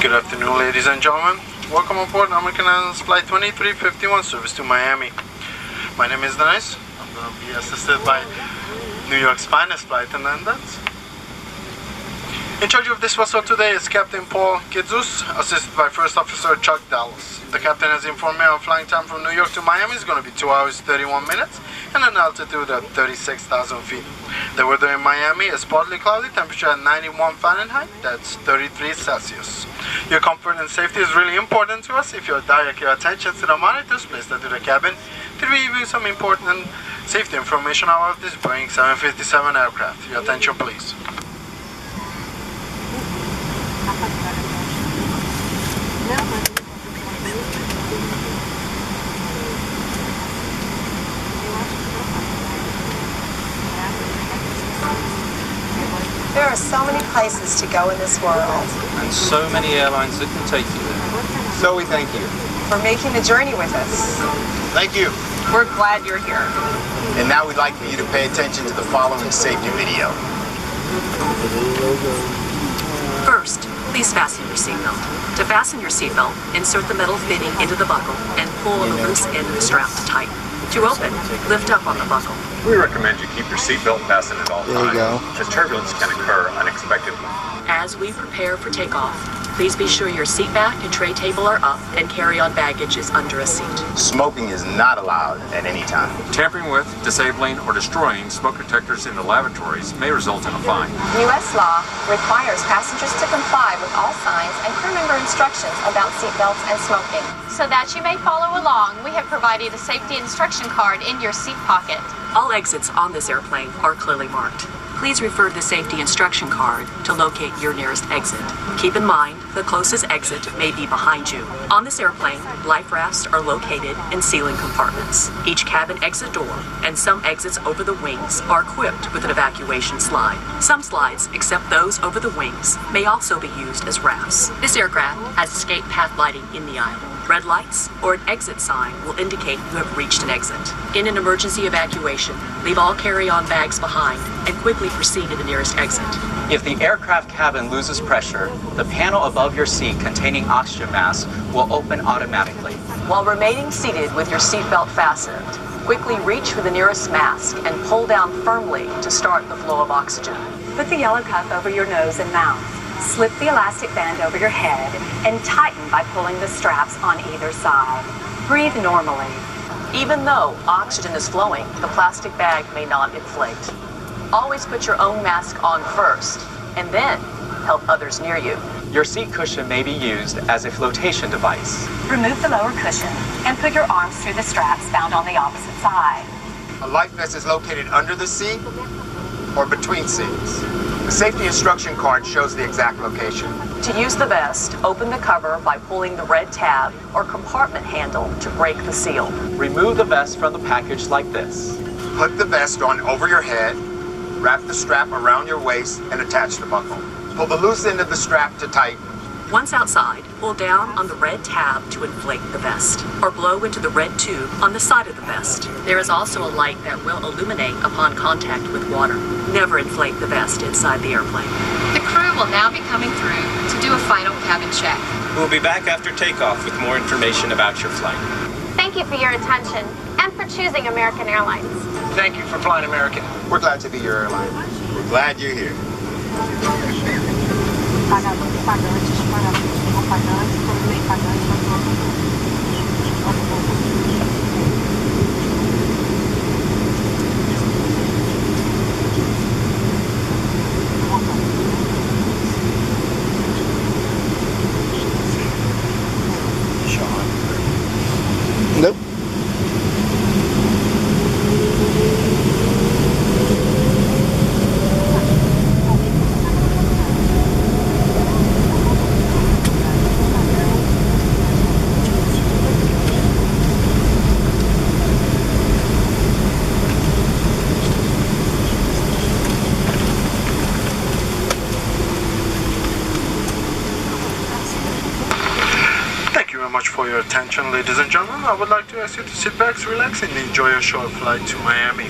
Good afternoon, ladies and gentlemen. Welcome aboard American Airlines Flight 2351 service to Miami. My name is Dennis. I'm going to be assisted by New York's finest flight attendants. In charge of this vessel today is Captain Paul Gitzus, assisted by First Officer Chuck Dallas. The captain has informed me our flying time from New York to Miami is going to be 2 hours 31 minutes and an altitude at 36,000 feet. The weather in Miami is partly cloudy, temperature at 91 Fahrenheit, that's 33 Celsius. Your comfort and safety is really important to us. If you'll direct your attention to the monitors placed into the cabin to review some important safety information about this Boeing 757 aircraft. Your attention, please. There are so many places to go in this world. And so many airlines that can take you there. So we thank you. For making the journey with us. Thank you. We're glad you're here. And now we'd like for you to pay attention to the following safety video. First, please fasten your seatbelt. To fasten your seatbelt, insert the metal fitting into the buckle and pull on the loose end of the strap to tighten. To open, lift up on the buckle. We recommend you keep your seatbelt fastened at all times, as turbulence can occur unexpectedly. As we prepare for takeoff, please be sure your seat back and tray table are up and carry-on baggage is under a seat. Smoking is not allowed at any time. Tampering with, disabling, or destroying smoke detectors in the lavatories may result in a fine. U.S. law requires passengers to comply with all signs and crew member instructions about seatbelts and smoking. So that you may follow along, we have provided a safety instruction card in your seat pocket. All exits on this airplane are clearly marked. Please refer to the safety instruction card to locate your nearest exit. Keep in mind, the closest exit may be behind you. On this airplane, life rafts are located in ceiling compartments. Each cabin exit door and some exits over the wings are equipped with an evacuation slide. Some slides, except those over the wings, may also be used as rafts. This aircraft has escape path lighting in the aisle. Red lights or an exit sign will indicate you have reached an exit. In an emergency evacuation, leave all carry-on bags behind and quickly proceed to the nearest exit. If the aircraft cabin loses pressure, the panel above your seat containing oxygen masks will open automatically. While remaining seated with your seatbelt fastened, quickly reach for the nearest mask and pull down firmly to start the flow of oxygen. Put the yellow cuff over your nose and mouth. Slip the elastic band over your head and tighten by pulling the straps on either side. Breathe normally. Even though oxygen is flowing, the plastic bag may not inflate. Always put your own mask on first, and then help others near you. Your seat cushion may be used as a flotation device. Remove the lower cushion and put your arms through the straps found on the opposite side. A life vest is located under the seat or between seats. The safety instruction card shows the exact location. To use the vest, open the cover by pulling the red tab or compartment handle to break the seal. Remove the vest from the package like this. Put the vest on over your head, wrap the strap around your waist, and attach the buckle. Pull the loose end of the strap to tighten. Once outside, pull down on the red tab to inflate the vest, or blow into the red tube on the side of the vest. There is also a light that will illuminate upon contact with water. Never inflate the vest inside the airplane. The crew will now be coming through to do a final cabin check. We'll be back after takeoff with more information about your flight. Thank you for your attention and for choosing American Airlines. Thank you for flying American. We're glad to be your airline. We're glad you're here. Nope. Much for your attention, ladies and gentlemen. I would like to ask you to sit back, relax, and enjoy your short flight to Miami.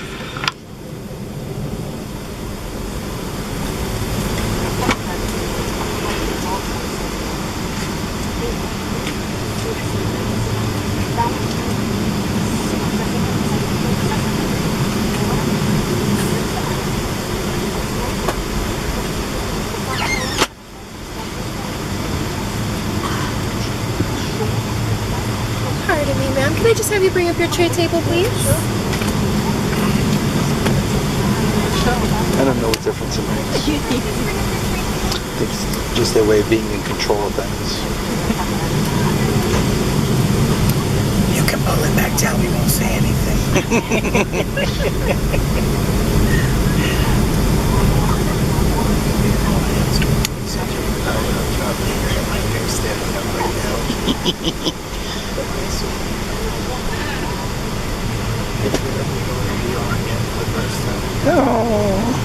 just have you bring up your tray table, please? I don't know what difference it makes. It's just their way of being in control of things. You can pull it back down, we won't say anything. Oh.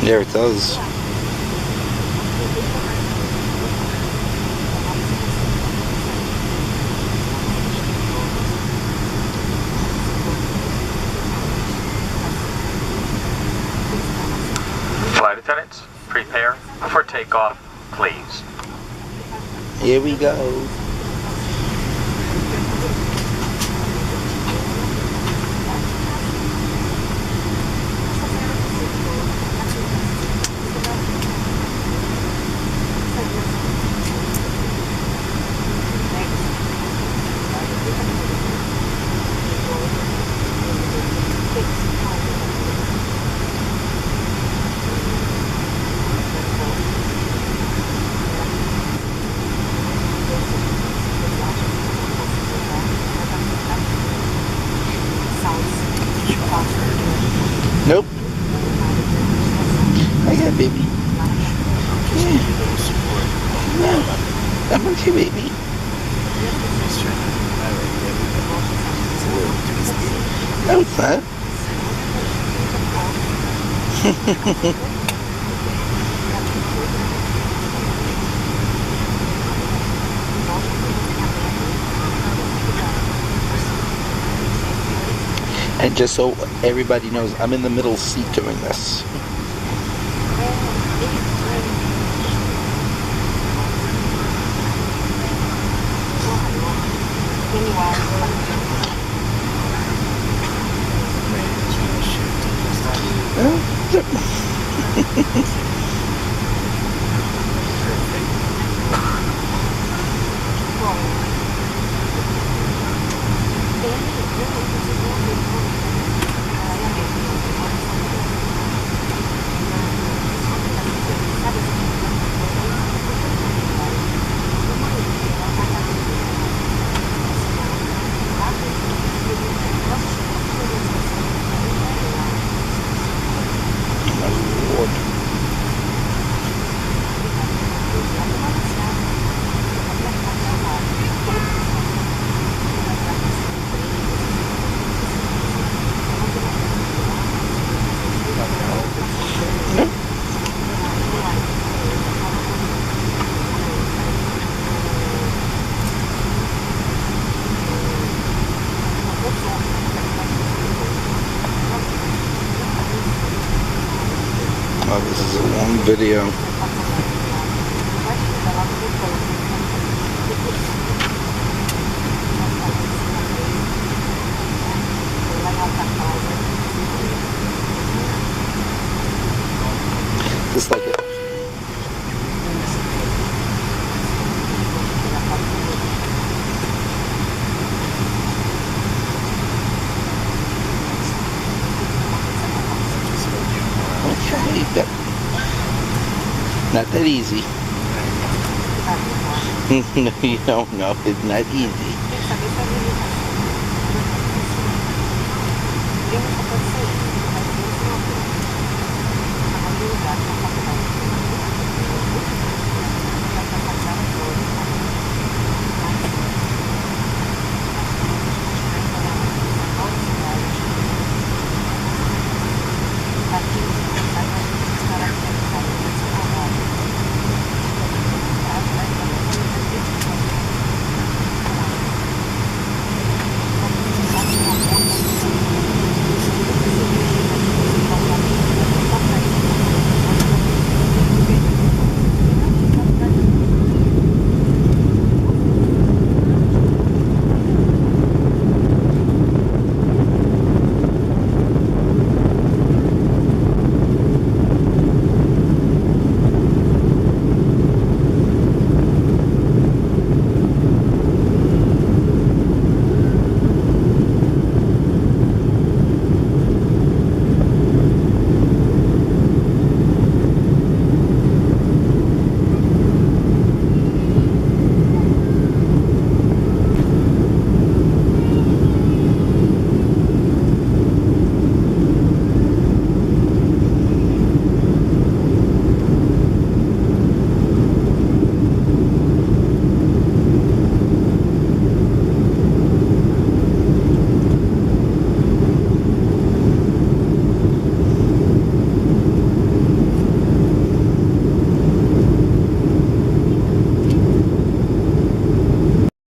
Yeah, it does. Flight attendants, prepare for takeoff, please. Here we go. Nope. I got baby. Yeah. No. I'm okay, baby. No, it's not. And just so everybody knows, I'm in the middle seat doing this. video. Just like it. Okay, yep. Not that easy. No, you don't know. It's not easy.